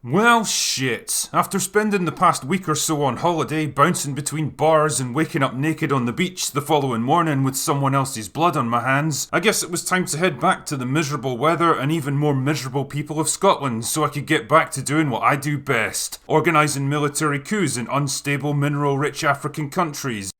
Well, shit. After spending the past week or so on holiday, bouncing between bars and waking up naked on the beach the following morning with someone else's blood on my hands, I guess it was time to head back to the miserable weather and even more miserable people of Scotland so I could get back to doing what I do best: organising military coups in unstable, mineral-rich African countries.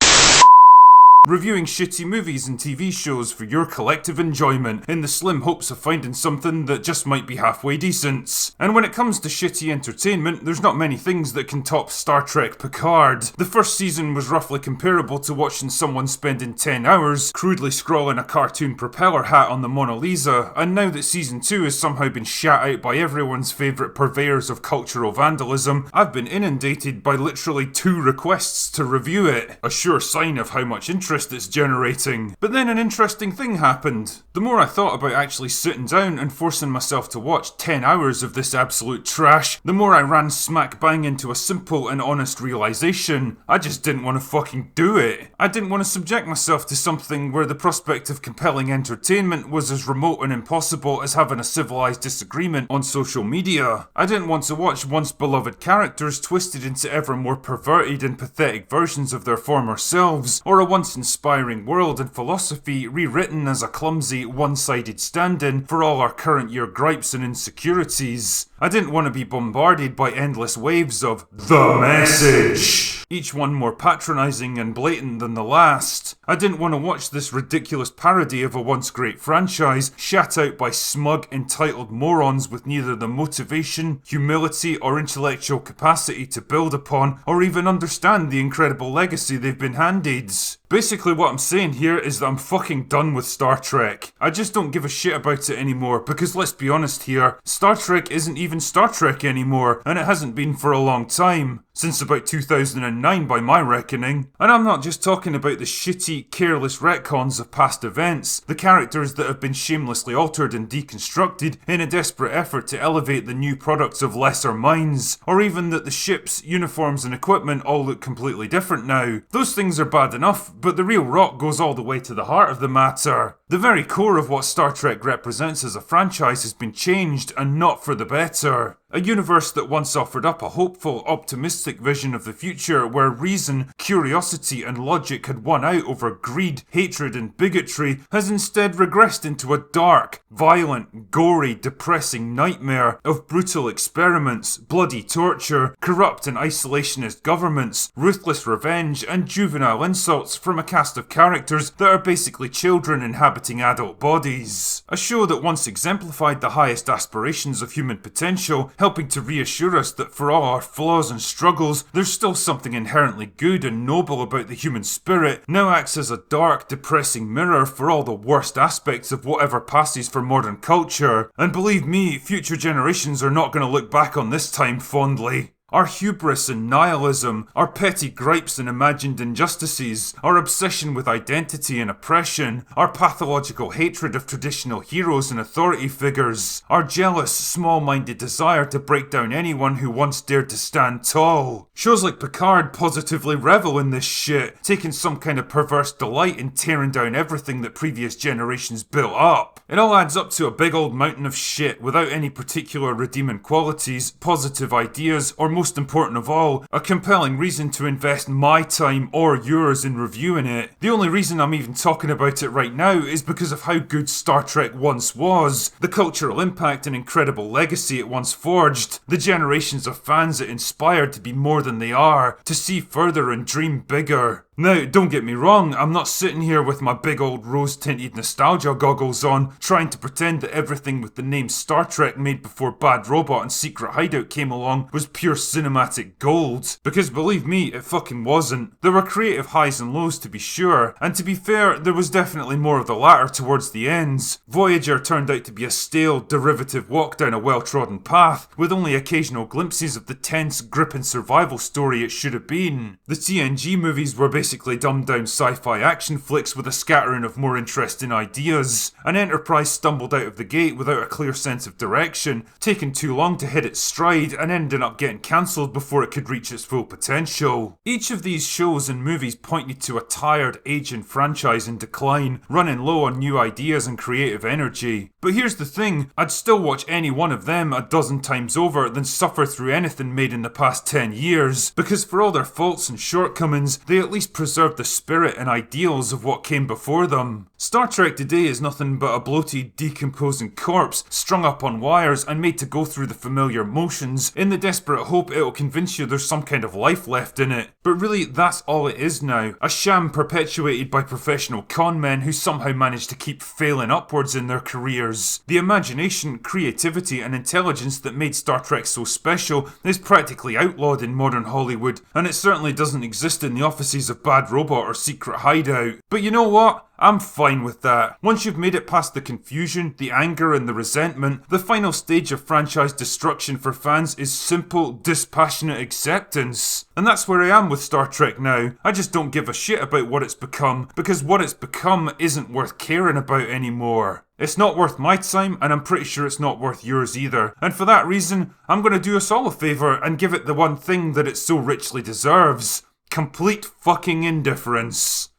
Reviewing shitty movies and TV shows for your collective enjoyment, in the slim hopes of finding something that just might be halfway decent. And when it comes to shitty entertainment, there's not many things that can top Star Trek Picard. The first season was roughly comparable to watching someone spending 10 hours crudely scrawling a cartoon propeller hat on the Mona Lisa, and now that season 2 has somehow been shat out by everyone's favourite purveyors of cultural vandalism, I've been inundated by literally 2 requests to review it. A sure sign of how much interest it's generating. But then an interesting thing happened. The more I thought about actually sitting down and forcing myself to watch 10 hours of this absolute trash, the more I ran smack bang into a simple and honest realisation: I just didn't want to fucking do it. I didn't want to subject myself to something where the prospect of compelling entertainment was as remote and impossible as having a civilised disagreement on social media. I didn't want to watch once beloved characters twisted into ever more perverted and pathetic versions of their former selves, or a once inspiring world and philosophy rewritten as a clumsy, one-sided stand-in for all our current year gripes and insecurities. I didn't want to be bombarded by endless waves of the message, each one more patronising and blatant than the last. I didn't want to watch this ridiculous parody of a once great franchise shat out by smug, entitled morons with neither the motivation, humility or intellectual capacity to build upon or even understand the incredible legacy they've been handed. Basically what I'm saying here is that I'm fucking done with Star Trek. I just don't give a shit about it anymore, because let's be honest here, Star Trek isn't even Star Trek anymore, and it hasn't been for a long time. Since about 2009 by my reckoning. And I'm not just talking about the shitty, careless retcons of past events, the characters that have been shamelessly altered and deconstructed in a desperate effort to elevate the new products of lesser minds, or even that the ships, uniforms and equipment all look completely different now. Those things are bad enough, but the real rot goes all the way to the heart of the matter. The very core of what Star Trek represents as a franchise has been changed, and not for the better. A universe that once offered up a hopeful, optimistic vision of the future where reason, curiosity and logic had won out over greed, hatred and bigotry has instead regressed into a dark, violent, gory, depressing nightmare of brutal experiments, bloody torture, corrupt and isolationist governments, ruthless revenge and juvenile insults from a cast of characters that are basically children inhabiting adult bodies. A show that once exemplified the highest aspirations of human potential, helping to reassure us that for all our flaws and struggles, there's still something inherently good and noble about the human spirit, now acts as a dark, depressing mirror for all the worst aspects of whatever passes for modern culture. And believe me, future generations are not going to look back on this time fondly. Our hubris and nihilism, our petty gripes and imagined injustices, our obsession with identity and oppression, our pathological hatred of traditional heroes and authority figures, our jealous, small-minded desire to break down anyone who once dared to stand tall. Shows like Picard positively revel in this shit, taking some kind of perverse delight in tearing down everything that previous generations built up. It all adds up to a big old mountain of shit without any particular redeeming qualities, positive ideas, or most important of all, a compelling reason to invest my time or yours in reviewing it. The only reason I'm even talking about it right now is because of how good Star Trek once was, the cultural impact and incredible legacy it once forged, the generations of fans it inspired to be more than they are, to see further and dream bigger. Now, don't get me wrong, I'm not sitting here with my big old rose-tinted nostalgia goggles on, trying to pretend that everything with the name Star Trek made before Bad Robot and Secret Hideout came along was pure cinematic gold. Because believe me, it fucking wasn't. There were creative highs and lows to be sure, and to be fair, there was definitely more of the latter towards the ends. Voyager turned out to be a stale, derivative walk down a well-trodden path, with only occasional glimpses of the tense, gripping survival story it should have been. The TNG movies were basically dumbed-down sci-fi action flicks with a scattering of more interesting ideas. An Enterprise stumbled out of the gate without a clear sense of direction, taking too long to hit its stride and ending up getting cancelled before it could reach its full potential. Each of these shows and movies pointed to a tired, aging franchise in decline, running low on new ideas and creative energy. But here's the thing, I'd still watch any one of them a dozen times over than suffer through anything made in the past 10 years, because for all their faults and shortcomings, they at least preserved the spirit and ideals of what came before them. Star Trek today is nothing but a bloated, decomposing corpse strung up on wires and made to go through the familiar motions in the desperate hope it'll convince you there's some kind of life left in it. But really, that's all it is now, a sham perpetuated by professional con men who somehow manage to keep failing upwards in their careers. The imagination, creativity and intelligence that made Star Trek so special is practically outlawed in modern Hollywood, and it certainly doesn't exist in the offices of Bad Robot or Secret Hideout. But you know what? I'm fine with that. Once you've made it past the confusion, the anger and the resentment, the final stage of franchise destruction for fans is simple, dispassionate acceptance. And that's where I am with Star Trek now. I just don't give a shit about what it's become, because what it's become isn't worth caring about anymore. It's not worth my time, and I'm pretty sure it's not worth yours either. And for that reason, I'm going to do us all a favour and give it the one thing that it so richly deserves. Complete fucking indifference.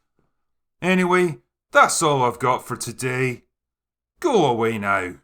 Anyway, that's all I've got for today. Go away now.